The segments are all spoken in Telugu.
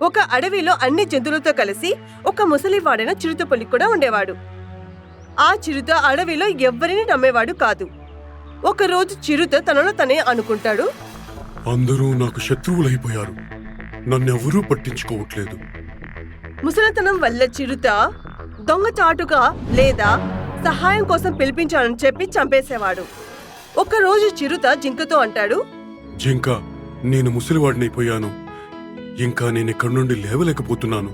ఒక అడవిలో అన్ని జంతువులతో కలిసి ఒక ముసలివాడైన చిరుతపులి కూడా ఉండేవాడు. ఆ చిరుత అడవిలో ఎవ్వరిని నమ్మేవాడు కాదు. ఒకరోజు చిరుత తనలో తనే అనుకుంటాడు, అందరూ నాకు శత్రువులైపోయారు, నన్నెవరూ పట్టించుకోవట్లేదు. ముసలితనం వల్ల చిరుత దొంగచాటుగా లేదా సహాయం కోసం పిలిపించాలని చెప్పి చంపేసేవాడు. ఒకరోజు చిరుత జింకతో అంటాడు, జింక, నేను ముసలివాడినైపోయాను, ఇంకా నేనిక్కడి నుండి లేవలేకపోతున్నాను.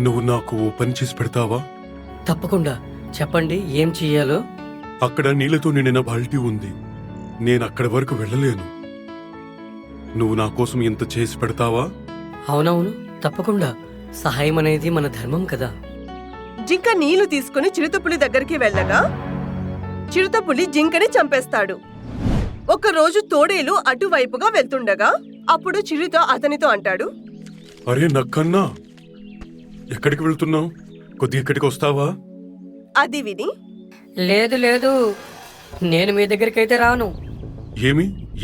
నువ్వు నాకు ఓ పని చేసి పెడతావా? తప్పకుండా, చెప్పండి ఏం చెయ్యాలో. అక్కడ నీళ్లతో నిండిన బాల్టీ ఉంది, నేనక్కడి వరకు వెళ్ళలేను. నువ్వు నా కోసం ఇంత చేసి పెడతావా? అవునవును, తప్పకుండా. సహాయం అనేది మన ధర్మం కదా. జింక నీళ్లు తీసుకుని చిరుతపులి దగ్గరికి వెళ్ళగా చిరుతపులి జింకని చంపేస్తాడు. ఒకరోజు తోడేలు అటువైపుగా వెళ్తుండగా అప్పుడు చిరుత అతనితో అంటాడు, అరే నక్కన్నా, ఎక్కడికి వెళ్తున్నావు? కొద్దిగా ఇక్కడికి వస్తావా? అది విని, లేదు లేదు, నేను మీ దగ్గరికైతే రాను.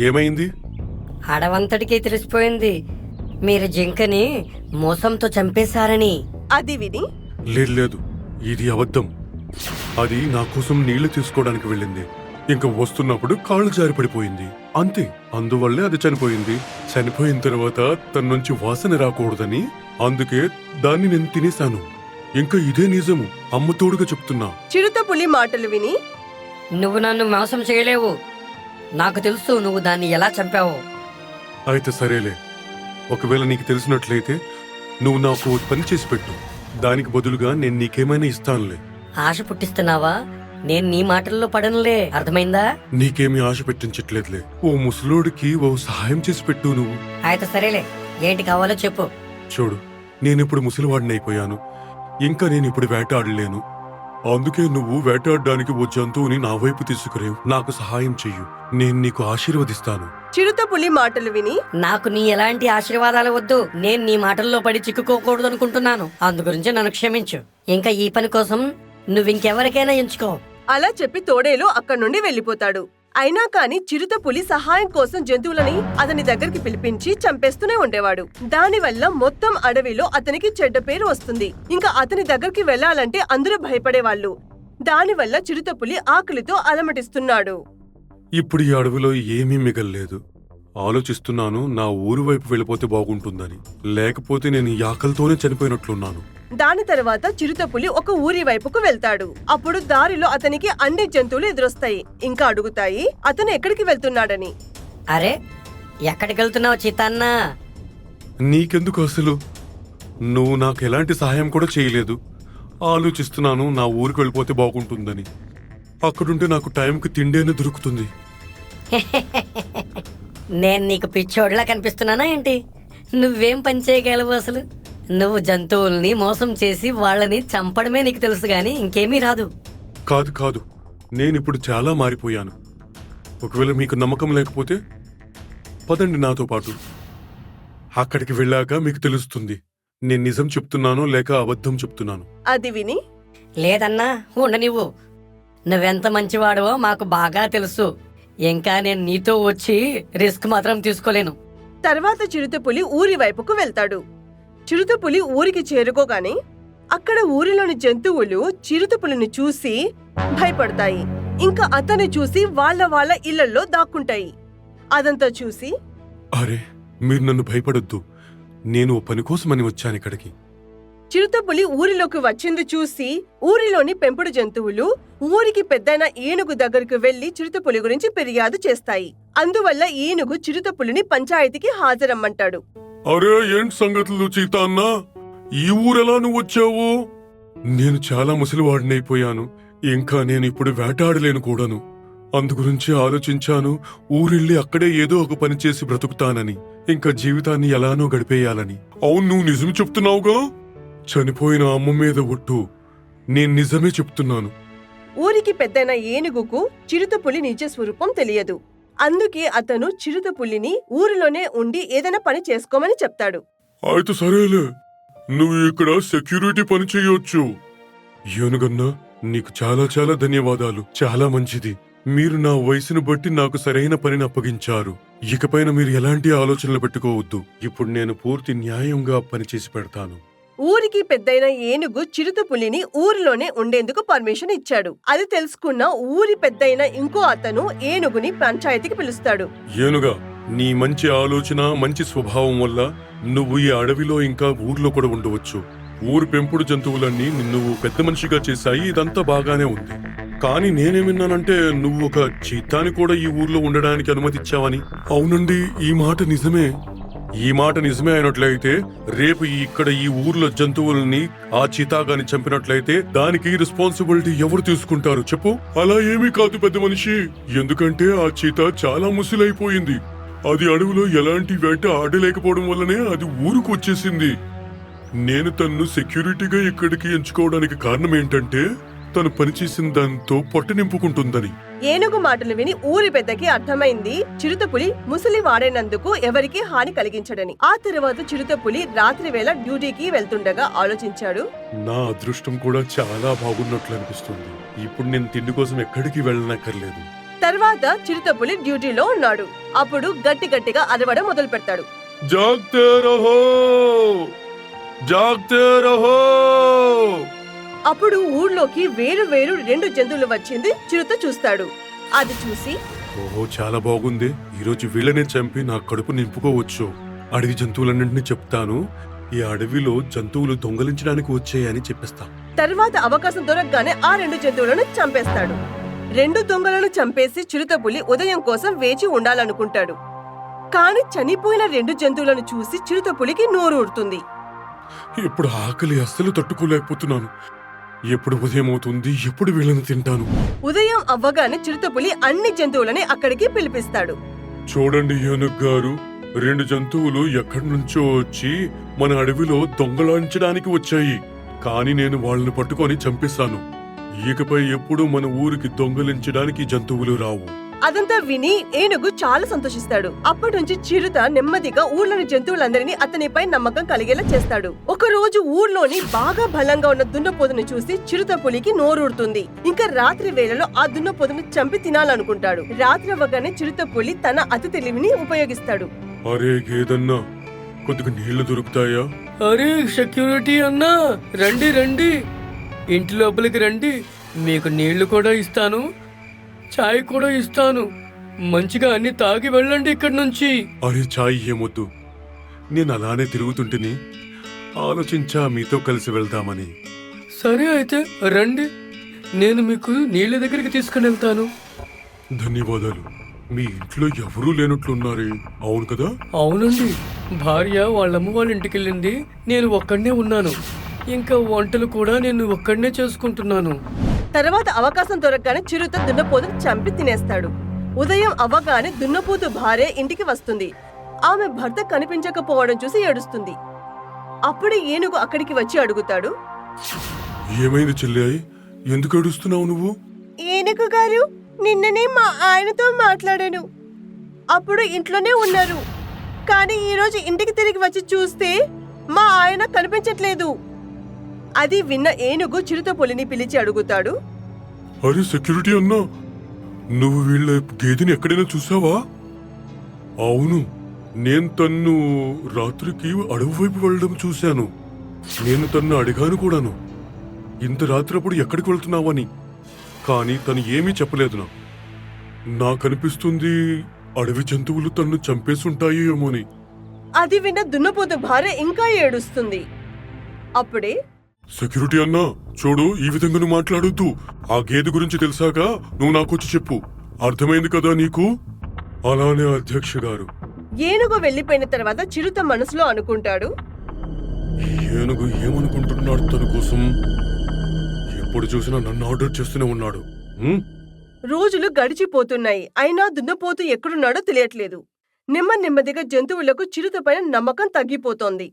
ఏమైంది? అడవంతటికీ తెలిసిపోయింది మీరు జింకని మోసంతో చంపేశారని. అది విని, లేదు, ఇది అబద్ధం. అది నా కోసం నీళ్లు తీసుకోవడానికి వెళ్ళింది. ఇంకా వస్తున్నప్పుడు కాళ్ళు జారి పడిపోయింది, అంతే. అందువల్లే అది చనిపోయింది. చనిపోయిన తర్వాత తన నుంచి వాసన రాకూడదని అందుకే దాన్ని నేను తినేశాను. ఇంకా ఇదే నిజము, అమ్మ తోడుగా చెప్తున్నా. చిరుతపులి మాటలు విని, నువ్వు నన్ను మోసం చేయలేవు. నాకు తెలుసు నువ్వు దాన్ని ఎలా చంపావో. అయితే సరేలే, ఒకవేళ నీకు తెలిసినట్లయితే నువ్వు నాకు ఓ పని చేసి పెట్టు. దానికి బదులుగా నేను నీకేమైనా ఇస్తానులే. ఆశ పుట్టిస్తున్నావా? నేను నీ మాటల్లో పడనులే, అర్థమైందా? నీకేమీ ఆశ పెట్టించట్లేదులే. ఓ ముసలోడికి ఓ సహాయం చేసి పెట్టు నువ్వు. అయితే సరేలే, ఏంటి కావాలో చెప్పు. చూడు, నేనిప్పుడు ముసలివాడిని అయిపోయాను. ఇంకా నేనిప్పుడు వేటాడలేను. అందుకే నువ్వు వేటాడడానికి ఓ జంతువుని నా వైపు తీసుకురేవు. నాకు సహాయం చెయ్యు, నేను నీకు ఆశీర్వదిస్తాను. చిరుతపులి మాటలు విని, నాకు నీ ఎలాంటి ఆశీర్వాదాలు వద్దు. నేను నీ మాటల్లో పడి చిక్కుకోకూడదు అనుకుంటున్నాను. అందు గురించి నన్ను క్షమించు. ఇంకా ఈ పని కోసం నువ్వింకెవరికైనా ఎంచుకో. అలా చెప్పి తోడేలు అక్కడి నుండి వెళ్లిపోతాడు. అయినా కాని చిరుతపులి సహాయం కోసం జంతువులని అతని దగ్గరికి పిలిపించి చంపేస్తూనే ఉండేవాడు. దానివల్ల మొత్తం అడవిలో అతనికి చెడ్డ పేరు వస్తుంది. ఇంకా అతని దగ్గరికి వెళ్లాలంటే అందరూ భయపడేవాళ్ళు. దానివల్ల చిరుతపులి ఆకలితో అలమటిస్తున్నాడు. ఇప్పుడు ఈ అడవిలో ఏమీ మిగల్లేదు. ఆలోచిస్తున్నాను, నా ఊరు వైపు వెళ్ళిపోతే బాగుంటుందని. లేకపోతే నేను ఈ ఆకలితోనే చనిపోయినట్లున్నాను. దాని తర్వాత చిరుతపులి ఒక ఊరి వైపుకు వెళ్తాడు. అప్పుడు దారిలో అతనికి అన్ని జంతువులు ఎదురొస్తాయి. ఇంకా అడుగుతాయి అతను ఎక్కడికి వెళ్తున్నాడని. అరే, ఎక్కడికి వెళ్తున్నావు చిత్తన్నా? నీకెందుకు అసలు? నువ్వు నాకు ఎలాంటి సహాయం కూడా చేయలేదు. ఆలోచిస్తున్నాను, నా ఊరికి వెళ్ళిపోతే బాగుంటుందని. అక్కడుంటే నాకు టైంకి తిండేనే దొరుకుతుంది. నేను నీకు పిచ్చోడ్లా కనిపిస్తున్నానా ఏంటి? నువ్వేం పని చేయగలవు అసలు? నువ్వు జంతువుల్ని మోసం చేసి వాళ్ళని చంపడమే నీకు తెలుసు గాని ఇంకేమీ రాదు. కాదు, నేనిప్పుడు చాలా మారిపోయాను. ఒకవేళ మీకు నమ్మకం లేకపోతే పదండి నాతో పాటు. అక్కడికి వెళ్ళాక మీకు తెలుస్తుంది నేను నిజం చెప్తున్నానో లేక అబద్ధం చెప్తున్నాను. అది విని, లేదన్నా, ఉండనివ్వు. నువ్వెంత మంచివాడవో మాకు బాగా తెలుసు. ఇంకా నేను నీతో వచ్చి రిస్క్ మాత్రం తీసుకోలేను. తర్వాత చిరుతపులి ఊరి వైపుకు వెళ్తాడు. చిరుతపులి ఊరికి చేరుకోగానే అక్కడ ఊరిలోని జంతువులు చిరుతపులిని చూసి భయపడతాయి. ఇంకా అతన్ని చూసి వాళ్ళ ఇళ్లలో దాక్కుంటాయి. అదంతా చూసి, అరే, మీరు నన్ను భయపడొద్దు, నేను ఓ పని కోసమని వచ్చాను ఇక్కడికి. చిరుతపులి ఊరిలోకి వచ్చింది చూసి ఊరిలోని పెంపుడు జంతువులు ఊరికి పెద్దైన ఏనుగు దగ్గరకు వెళ్లి చిరుతపులి గురించి ఫిర్యాదు చేస్తాయి. అందువల్ల ఏనుగు చిరుతపులిని పంచాయతీకి హాజరమ్మంటాడు. అరే, ఏంటి సంగతులు చీతా అన్నా? ఈ ఊరెలా నువ్వు వచ్చావు? నేను చాలా ముసలివాడినైపోయాను. ఇంకా నేను ఇప్పుడు వేటాడలేను కూడాను. అందుగురించి ఆలోచించాను, ఊరెళ్ళి అక్కడే ఏదో ఒక పని చేసి బ్రతుకుతానని. ఇంకా జీవితాన్ని ఎలానో గడిపేయాలని. అవును, నువ్వు నిజం చెప్తున్నావుగా? చనిపోయిన అమ్మ మీద ఒట్టు, నేను నిజమే చెప్తున్నాను. ఊరికి పెద్దైన ఏనుగుకు చిరుతపులి నిజ స్వరూపం తెలియదు. అందుకే అతను చిరుతపులిని ఊరిలోనే ఉండి ఏదైనా పని చేసుకోమని చెప్తాడు. అయితే సరేలే, నువ్వు ఇక్కడ సెక్యూరిటీ పని చేయొచ్చు. ఏనుగన్నా, నీకు చాలా చాలా ధన్యవాదాలు. చాలా మంచిది. మీరు నా వయసును బట్టి నాకు సరైన పనిని అప్పగించారు. ఇకపైన మీరు ఎలాంటి ఆలోచనలు పెట్టుకోవద్దు. ఇప్పుడు నేను పూర్తి న్యాయంగా పనిచేసి పెడతాను. ఊరికి పెద్దయిన ఏనుగు చిరుతపులిని ఊరిలోనే ఉండేందుకు పర్మిషన్ ఇచ్చాడు. అది తెలుసుకున్న ఊరి పెద్దయిన ఇంకో అతను ఏనుగుని పంచాయతీకి పిలుస్తాడు. ఏనుగా, నీ మంచి ఆలోచన, మంచి స్వభావం వల్ల నువ్వు ఈ అడవిలో ఇంకా ఊర్లో కూడా ఉండవచ్చు. ఊరు పెంపుడు జంతువులన్నీ నిన్ను పెద్ద మనిషిగా చేశాయి. ఇదంతా బాగానే ఉంది. కానీ నేనేమిన్నానంటే నువ్వు ఒక చీతాని కూడా ఈ ఊర్లో ఉండడానికి అనుమతిచ్చావని. అవునండి, ఈ మాట నిజమే. ఈ మాట నిజమే అయినట్లయితే రేపు ఇక్కడ ఈ ఊర్లో జంతువుల్ని ఆ చీతాగాని చంపినట్లయితే దానికి రెస్పాన్సిబిలిటీ ఎవరు తీసుకుంటారు చెప్పు? అలా ఏమీ కాదు పెద్ద మనిషి. ఎందుకంటే ఆ చీతా చాలా ముసిలైపోయింది. అది అడవిలో ఎలాంటి వేట ఆడలేకపోవడం వల్లనే అది ఊరుకు వచ్చేసింది. నేను తన్ను సెక్యూరిటీగా ఇక్కడికి ఎంచుకోవడానికి కారణం ఏంటంటే తను పనిచేసిన దాంతో పొట్ట నింపుకుంటుందని. ఏనుగు మాటలు విని ఊరి పెద్దకి అర్థమైంది చిరుతపులి ముసలి వాడైనందుకు ఎవరికి హాని కలిగించడని. ఆ తరువాత చిరుతపులి రాత్రి వేళ డ్యూటీకి వెళ్తుండగా ఆలోచించాడు. నా అదృష్టం కూడా చాలా బాగున్నట్లు అనిపిస్తుంది. ఇప్పుడు నేను తిండి కోసం ఎక్కడికి వెళ్ళనక్కర్లేదు. తర్వాత చిరుతపులి డ్యూటీలో ఉన్నాడు. అప్పుడు గట్టిగా అరవడం మొదలు పెడతాడు. జాగ్తే రహో, జాగ్తే రహో. అప్పుడు ఊర్లోకి వేరు వేరు 2 జంతువులు వచ్చింది చిరుత చూస్తాడు. అది చూసి, ఓహో, చాలా బాగుంది. ఈరోజు వీళ్ళనే చంపి నా కడుపు నింపుకోవచ్చు. అడవి జంతువులన్నింటినీ చెప్తాను. ఈ అడవిలో జంతువులు దొంగలించడానికి వచ్చాయని చెప్పేస్తా. తర్వాత అవకాశం దొరకగానే ఆ 2 జంతువులను చంపేస్తాడు. 2 దొంగలను చంపేసి చిరుతపులి ఉదయం కోసం వేచి ఉండాలనుకుంటాడు. కాని చనిపోయిన 2 జంతువులను చూసి చిరుతపులికి నోరు ఊరుతుంది. ఇప్పుడు ఆకలి అస్సలు తట్టుకోలేకపోతున్నాను. ఎప్పుడు ఉదయం అవుతుంది, ఎప్పుడు వీళ్ళని తింటాను? ఉదయం అవ్వగానే చిరుతపులి అన్ని జంతువులని అక్కడికి పిలిపిస్తాడు. చూడండి ఏనుగు గారు, 2 జంతువులు ఎక్కడి నుంచో వచ్చి మన అడవిలో దొంగలాంచడానికి వచ్చాయి. కానీ నేను వాళ్ళని పట్టుకొని చంపేశాను. ఇకపై ఎప్పుడు మన ఊరికి దొంగలించడానికి జంతువులు రావు. అదంతా విని ఏనుగు చాలా సంతోషిస్తాడు. అప్పటి నుంచి చిరుత నెమ్మదిగా ఊర్లోని జంతువులందరినీ అతనిపై నమ్మకం కలిగేలా చేస్తాడు. ఒక రోజు ఊర్లోని బాగా బలంగా ఉన్న దున్నపోతును చూసి చిరుతపులికి నోరూరుతుంది. ఇంకా రాత్రి వేళలో ఆ దున్నపోతును చంపి తినాలనుకుంటాడు. రాత్రి అవ్వగానే చిరుతపులి తన అతి తెలివిని ఉపయోగిస్తాడు. అరే గేదన్నా, కొద్దిగా నీళ్లు దొరుకుతాయా? అరే సెక్యూరిటీ అన్నా, రండి రండి, ఇంటి లోపలికి రండి. మీకు నీళ్లు కూడా ఇస్తాను, చాయ్ కూడా ఇస్తాను. మంచిగా అన్ని తాగి వెళ్ళండి ఇక్కడి నుంచి. అరే చాయ్ ఏమొద్దు. నేను అలానే తిరుగుతుంటేని ఆలోచించా మీతో కలిసి వెళ్దామని. సరే అయితే రండి, నేను మీకు నీళ్ళ దగ్గరికి తీసుకుని వెళ్తాను. ధన్యవాదాలు. మీ ఇంట్లో ఎవరూ లేనట్లున్నారే, అవును కదా? అవునండి, భార్య వాళ్ళమ్మ వాళ్ళ ఇంటికి వెళ్ళింది. నేను ఒక్కడనే ఉన్నాను. ఇంకా వంటలు కూడా నేను ఒక్కడనే చేసుకుంటున్నాను. తర్వాత అవకాశం దొరకగానే చిరుత దున్నపోతును చంపి తినేస్తాడు. ఉదయం అవ్వగానే దున్నపోతు భార్య ఇంటికి వస్తుంది. ఆమె భర్త కనిపించకపోవడం చూసి ఏడుస్తుంది. అప్పుడే ఏనుగు అక్కడికి వచ్చి అడుగుతాడు. ఏమైంది చెల్లాయి, ఎందుకు ఏడుస్తున్నావు నువ్వు? ఏనుగు గారు, నిన్ననే మా ఆయనతో మాట్లాడాను. అప్పుడు ఇంట్లోనే ఉన్నారు. కానీ ఈరోజు ఇంటికి తిరిగి వచ్చి చూస్తే మా ఆయన కనిపించట్లేదు. అది విన్న ఏనుగు చిరుతపులిని పిలిచి అడుగుతాడు. అరే సెక్యూరిటీ అన్నా, నువ్వు వీళ్ళ గేదెని ఎక్కడైనా చూసావా? అవును, నేను తన్ను రాత్రికి అడవి వైపు వెళ్ళడం చూశాను. నేను తన్ను అడిగాను కూడాను, ఇంత రాత్రప్పుడు ఎక్కడికి వెళ్తున్నావని. కానీ తను ఏమీ చెప్పలేదు. నాకనిపిస్తుంది అడవి జంతువులు తన్ను చంపేసుంటాయి ఏమోని. అది విన్న దున్నపోతు భార్య ఇంకా ఏడుస్తుంది. అప్పుడే, సెక్యూరిటీ అన్నా చూడు, ఈ విధంగా నువ్వు మాట్లాడొద్దు. ఆ గేదె గురించి తెలిసాక నువ్వు నాకొచ్చి చెప్పు, అర్థమైంది కదా నీకు? అలానే అధ్యక్ష గారు. ఏనుగు వెళ్లిపోయిన తర్వాత చిరుత మనసులో అనుకుంటాడు. ఈ ఏనుగు ఏమనుకుంటున్నాడు తన కోసం? ఎప్పుడు చూసినా నన్ను ఆర్డర్ చేస్తూనే ఉన్నాడు. రోజులు గడిచిపోతున్నాయి. అయినా దున్నపోతు ఎక్కడున్నాడో తెలియట్లేదు. నెమ్మదిగా జంతువులకు చిరుతపైన నమ్మకం తగ్గిపోతోంది.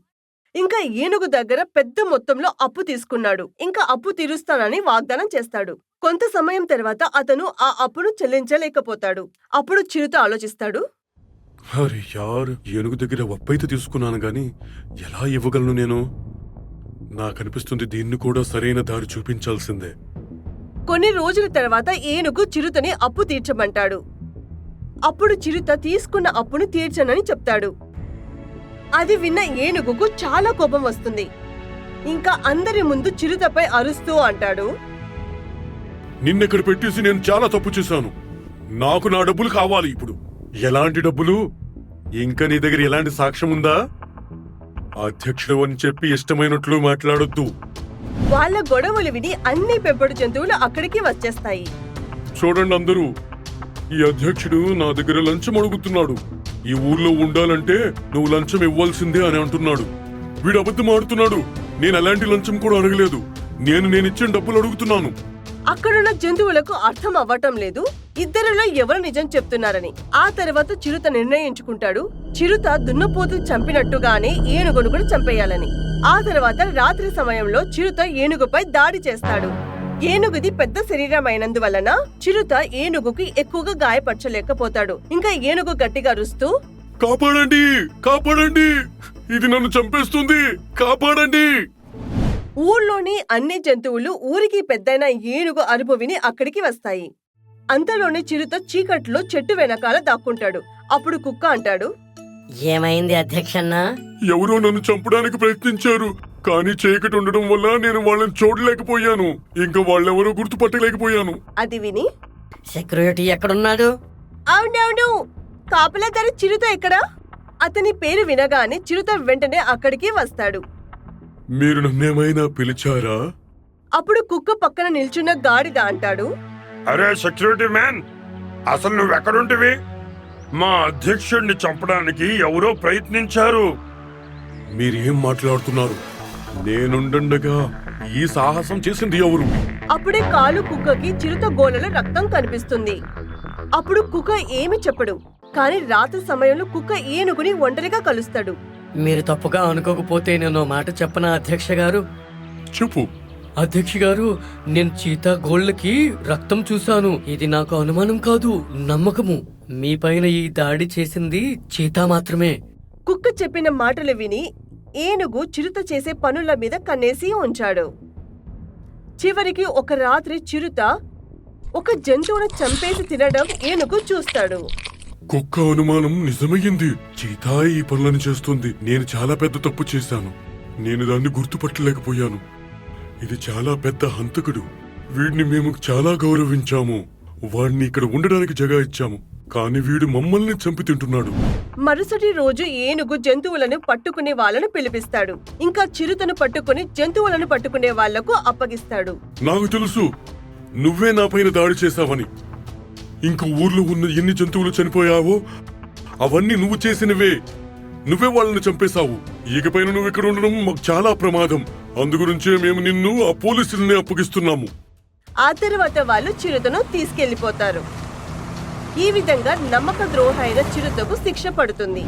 ఇంకా ఏనుగు దగ్గర పెద్ద మొత్తంలో అప్పు తీసుకున్నాడు. ఇంకా అప్పు తీరుస్తానని వాగ్దానం చేస్తాడు. కొంత సమయం తర్వాత అతను ఆ అప్పును చెల్లించలేకపోతాడు. అప్పుడు చిరుత ఆలోచిస్తాడు. అరే యార్, ఏనుగు దగ్గర అప్పైతే తీసుకున్నాను గాని ఎలా ఇవ్వగలను నేను? నాకనిపిస్తుంది దీన్ని కూడా సరైన దారి చూపించాల్సిందే. కొన్ని రోజుల తర్వాత ఏనుగు చిరుతని అప్పు తీర్చమంటాడు. అప్పుడు చిరుత తీసుకున్న అప్పును తీర్చనని చెప్తాడు. అది విన్న ఏనుగుకు చాలా కోపం వస్తుంది. ఇంకా అందరి ముందు చిరుతపై అరుస్తూ అంటాడు, నిన్నెక్కడ పెట్టేసి నేను చాలా తప్పు చేశాను. నాకు నా డబ్బులు కావాలి ఇప్పుడు. ఎలాంటి డబ్బులు? ఇంకా నీ దగ్గర ఎలాంటి సాక్ష్యం ఉందా? అధ్యక్షుడు అని చెప్పి ఇష్టమైనట్లు మాట్లాడొద్దు. వాళ్ళ గొడవలు విని అన్ని పెంపుడు జంతువులు అక్కడికి వచ్చేస్తాయి. చూడండి అందరూ, ఈ అధ్యక్షుడు నా దగ్గర లంచం అడుగుతున్నాడు. ఈ ఊర్లో ఉండాలంటే నువ్వు లంచం ఇవ్వాల్సిందే అని అంటున్నాడు. వీడు అబద్ధం ఆడుతున్నాడు. నేను అలాంటి లంచం కూడా అడగలేదు. నేను ఇచ్చిన డబ్బులు అడుగుతున్నాను. అక్కడున్న జంతువులకు అర్థం అవ్వటం లేదు ఇద్దరిలో ఎవరు నిజం చెప్తున్నారని. ఆ తర్వాత చిరుత నిర్ణయించుకుంటాడు చిరుత దున్నపోతును చంపినట్టుగానే ఏనుగును కూడా చంపేయాలని. ఆ తర్వాత రాత్రి సమయంలో చిరుత ఏనుగుపై దాడి చేస్తాడు. ఏనుగుది పెద్ద శరీరం అయినందువలన చిరుత ఏనుగుకి ఎక్కువగా గాయపరచలేకపోతాడు. ఇంకా ఏనుగు గట్టిగా అరుస్తూ, కాపాడండి, కాపాడండి, ఇది నన్ను చంపేస్తుంది, కాపాడండి. ఊర్లోని అన్ని జంతువులు ఊరికి పెద్దైన ఏనుగు అరుపు విని అక్కడికి వస్తాయి. అంతలోనే చిరుత చీకట్లో చెట్టు వెనకాల దాక్కుంటాడు. అప్పుడు కుక్క అంటాడు, ఏమైంది అధ్యక్షన్నా? ఎవరో నన్ను చంపడానికి ప్రయత్నించారు. కానీ చీకటి ఉండడం వల్ల నేను వాళ్ళని చూడలేకపోయాను. ఇంకా వాళ్ళెవరో గుర్తుపట్టలేకపోయాను. అది విని, సెక్యూరిటీ ఎక్కడున్నాడు? అవునవును, కాపలాదారి చిరుత ఎక్కడా? అతని పేరు వినగానే చిరుత వెంటనే అక్కడికి వస్తాడు. మీరు నన్నేమైనా పిలిచారా? అప్పుడు కుక్క పక్కన నిల్చున్న గాడిద అంటాడు, అరే సెక్యూరిటీ మ్యాన్, అసలు నువ్వెక్కడుంటివి? మా అధ్యక్షుడిని చంపడానికి ఎవరో ప్రయత్నించారు. మీరేం మాట్లాడుతున్నారు? నేనుండగా ఈ సాహసం చేసింది ఎవరు? అప్పుడే కాలు కుక్కకి చిరుత గోలలో రక్తం కనిపిస్తుంది. అప్పుడు కుక్క ఏమి చెప్పడు. కానీ రాత్రి సమయంలో కుక్క ఏనుగుని ఒంటరిగా కలుస్తాడు. మీరు తప్పుగా అనుకోకపోతే నేను మాట చెప్పనా అధ్యక్ష గారు? చెప్పు. అధ్యక్ష గారు, నేను చీతా గోళ్ళకి రక్తం చూశాను. ఇది నాకు అనుమానం కాదు, నమ్మకము. మీ పైన ఈ దాడి చేసింది చీతా మాత్రమే. కుక్క చెప్పిన మాటలు విని ఏనుగు చిరుత చేసే పనుల మీద కన్నేసి ఉంచాడు. చివరికి ఒక రాత్రి చిరుత ఒక జంతువును చంపేసి తినడం ఏనుగు చూస్తాడు. కుక్క అనుమానం నిజమయ్యింది. చీతా ఈ పనులను చేస్తుంది. నేను చాలా పెద్ద తప్పు చేశాను. నేను దాన్ని గుర్తుపట్టలేకపోయాను. ఇది చాలా పెద్ద హంతకుడు. వీడిని మేము చాలా గౌరవించాము. వాడిని ఇక్కడ ఉండడానికి జగా ఇచ్చాము. కానీ వీడు మమ్మల్ని చంపి తింటున్నాడు. మరుసటి రోజు ఏనుగు జంతువులను పట్టుకునే వాళ్ళను పిలిపిస్తాడు. ఇంకా చిరుతను పట్టుకుని జంతువులను పట్టుకునే వాళ్లకు అప్పగిస్తాడు. నాకు తెలుసు నువ్వే నా పైన దాడి చేశావని. ఇంకా ఊర్లో ఉన్న ఎన్ని జంతువులు చనిపోయావో అవన్నీ నువ్వు చేసినవే. నువ్వే వాళ్ళని చంపేశావు. ఇకపైన నువ్వు ఇక్కడ ఉండడం మాకు చాలా ప్రమాదం. అందుగురించే మేము నిన్ను ఆ పోలీసుల్ని అప్పగిస్తున్నాము. ఆ తర్వాత వాళ్ళు చిరుతను తీసుకెళ్లిపోతారు. ఈ విధంగా నమ్మక ద్రోహైన చిరుతకు శిక్ష పడుతుంది.